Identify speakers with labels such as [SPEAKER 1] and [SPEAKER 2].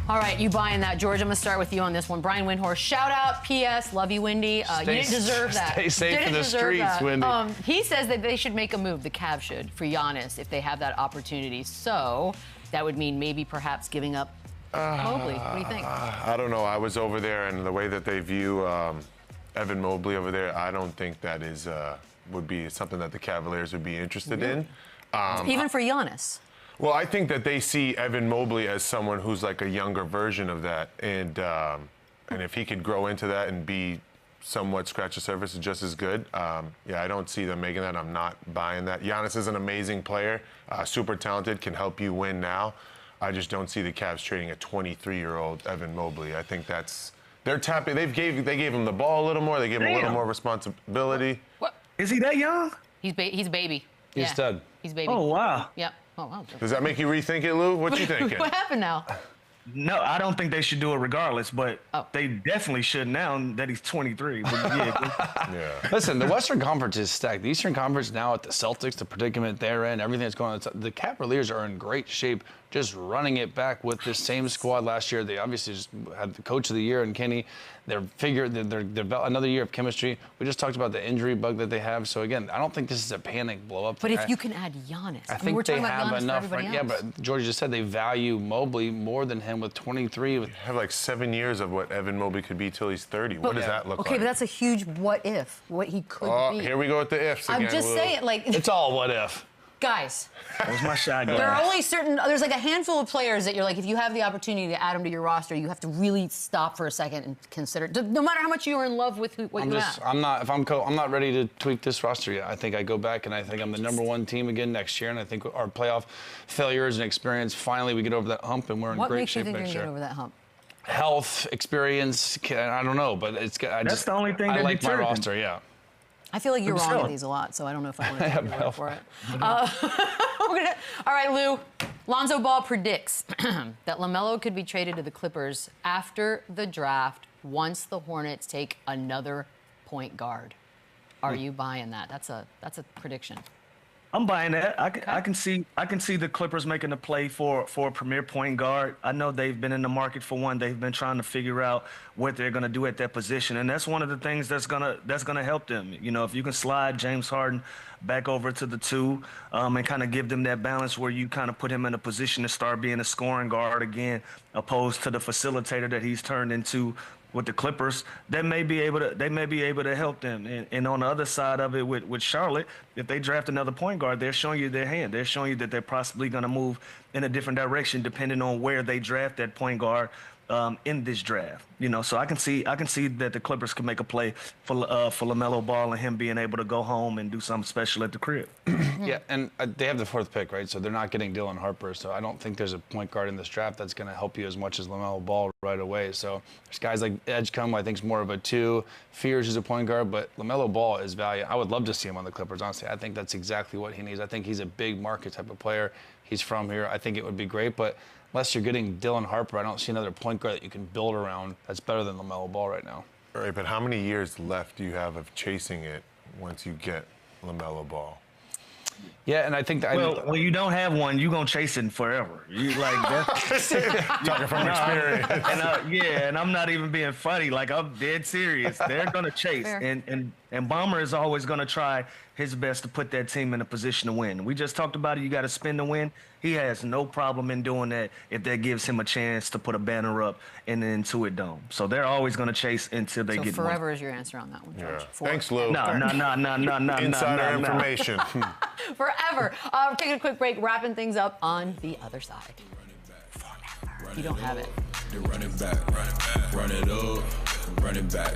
[SPEAKER 1] All right, you buying that, George? I'm going to start with you on this one. Brian Windhorst, shout out, P.S. Love you, Windy. You didn't deserve that.
[SPEAKER 2] Stay safe in the streets, Windy.
[SPEAKER 1] He says that they should make a move, the Cavs should, for Giannis if they have that opportunity. So that would mean maybe perhaps giving up Mobley. What do you think?
[SPEAKER 3] I don't know. I was over there, and the way that they view Evan Mobley over there, I don't think that would be something that the Cavaliers would be interested in.
[SPEAKER 1] Even for Giannis?
[SPEAKER 3] Well, I think that they see Evan Mobley as someone who's like a younger version of that, and if he could grow into that and be somewhat scratch the surface and just as good, yeah, I don't see them making that. I'm not buying that. Giannis is an amazing player, super talented, can help you win now. I just don't see the Cavs trading a 23-year-old Evan Mobley. I think they're tapping. They gave him the ball a little more. They gave him a little more responsibility.
[SPEAKER 4] What? Is he that young?
[SPEAKER 1] He's a baby.
[SPEAKER 2] He's a stud.
[SPEAKER 1] He's baby.
[SPEAKER 4] Oh, wow.
[SPEAKER 1] Yep. Oh, wow.
[SPEAKER 3] Does that make you rethink it, Lou? What you thinking?
[SPEAKER 1] What happened now?
[SPEAKER 4] No, I don't think they should do it regardless, but they definitely should now that he's 23. But
[SPEAKER 3] Yeah.
[SPEAKER 2] Listen, the Western Conference is stacked. The Eastern Conference now at the Celtics, the predicament they're in, everything that's going on. The Cavaliers are in great shape, just running it back with this same squad last year. They obviously just had the coach of the year in Kenny. They're another year of chemistry. We just talked about the injury bug that they have. So again, I don't think this is a panic blow up.
[SPEAKER 1] But if you can add Giannis,
[SPEAKER 2] I think
[SPEAKER 1] we're
[SPEAKER 2] they
[SPEAKER 1] talking about
[SPEAKER 2] have
[SPEAKER 1] Giannis
[SPEAKER 2] enough.
[SPEAKER 1] for everybody
[SPEAKER 2] Yeah,
[SPEAKER 1] else.
[SPEAKER 2] but George just said they value Mobley more than him with 23.
[SPEAKER 3] You have like 7 years of what Evan Mobley could be till he's 30. What does that look like?
[SPEAKER 1] Okay, but that's a huge what if, what he could be.
[SPEAKER 3] Here we go with the ifs again.
[SPEAKER 1] I'm just saying, like...
[SPEAKER 2] It's all what if.
[SPEAKER 1] Guys,
[SPEAKER 4] that was my shot.
[SPEAKER 1] there are only there's like a handful of players that you're like, if you have the opportunity to add them to your roster, you have to really stop for a second and consider, no matter how much you are in love with what you have.
[SPEAKER 2] I'm not ready to tweak this roster yet. I think I go back and I think I'm the #1 team again next year, and I think our playoff failures and experience, finally we get over that hump and we're in great shape next year.
[SPEAKER 1] What makes you think you're going to get over that hump?
[SPEAKER 2] Health, experience, I don't know, but
[SPEAKER 4] that's the only thing
[SPEAKER 2] I
[SPEAKER 4] that
[SPEAKER 2] like my
[SPEAKER 4] deterred
[SPEAKER 2] roster, yeah.
[SPEAKER 1] I feel like you're wrong with these a lot, so I don't know if I want to take your word for it. All right, Lou. Lonzo Ball predicts that LaMelo could be traded to the Clippers after the draft once the Hornets take another point guard. Are you buying that? That's a prediction.
[SPEAKER 4] I'm buying that. I can see the Clippers making a play for a premier point guard. I know they've been in the market for one. They've been trying to figure out what they're going to do at that position, and that's one of the things that's gonna help them. You know, if you can slide James Harden back over to the 2 and kind of give them that balance where you kind of put him in a position to start being a scoring guard again, opposed to the facilitator that he's turned into with the Clippers, they may be able to help them. And on the other side of it, with Charlotte, if they draft another point guard, they're showing you their hand. They're showing you that they're possibly going to move in a different direction depending on where they draft that point guard in this draft. You know, so I can see that the Clippers can make a play for LaMelo Ball and him being able to go home and do something special at the crib.
[SPEAKER 2] Yeah, and they have the 4th pick, right? So they're not getting Dylan Harper. So I don't think there's a point guard in this draft that's going to help you as much as LaMelo Ball right away. So there's guys like Edgecombe, I think, is more of a 2. Fears is a point guard, but LaMelo Ball is value. I would love to see him on the Clippers, honestly. I think that's exactly what he needs. I think he's a big market type of player. He's from here. I think it would be great, but unless you're getting Dylan Harper, I don't see another point guard that you can build around that's better than LaMelo Ball right now.
[SPEAKER 3] All right, but how many years left do you have of chasing it once you get LaMelo Ball?
[SPEAKER 2] Yeah, and I think that
[SPEAKER 4] when you don't have one, you're gonna chase it forever. You like that's
[SPEAKER 3] talking from experience.
[SPEAKER 4] And I'm not even being funny. Like, I'm dead serious. They're gonna chase, and Bomber is always gonna try his best to put that team in a position to win. We just talked about it. You got to spin to win. He has no problem in doing that if that gives him a chance to put a banner up in the Intuit Dome. So they're always gonna chase until they get one.
[SPEAKER 1] So forever is your answer on that one, George.
[SPEAKER 3] Yeah. Thanks, Lou.
[SPEAKER 4] No.
[SPEAKER 3] Insider information.
[SPEAKER 1] Forever. Taking a quick break, wrapping things up on the other side. Forever. You don't have it.
[SPEAKER 5] Run it back, run it up, run it back.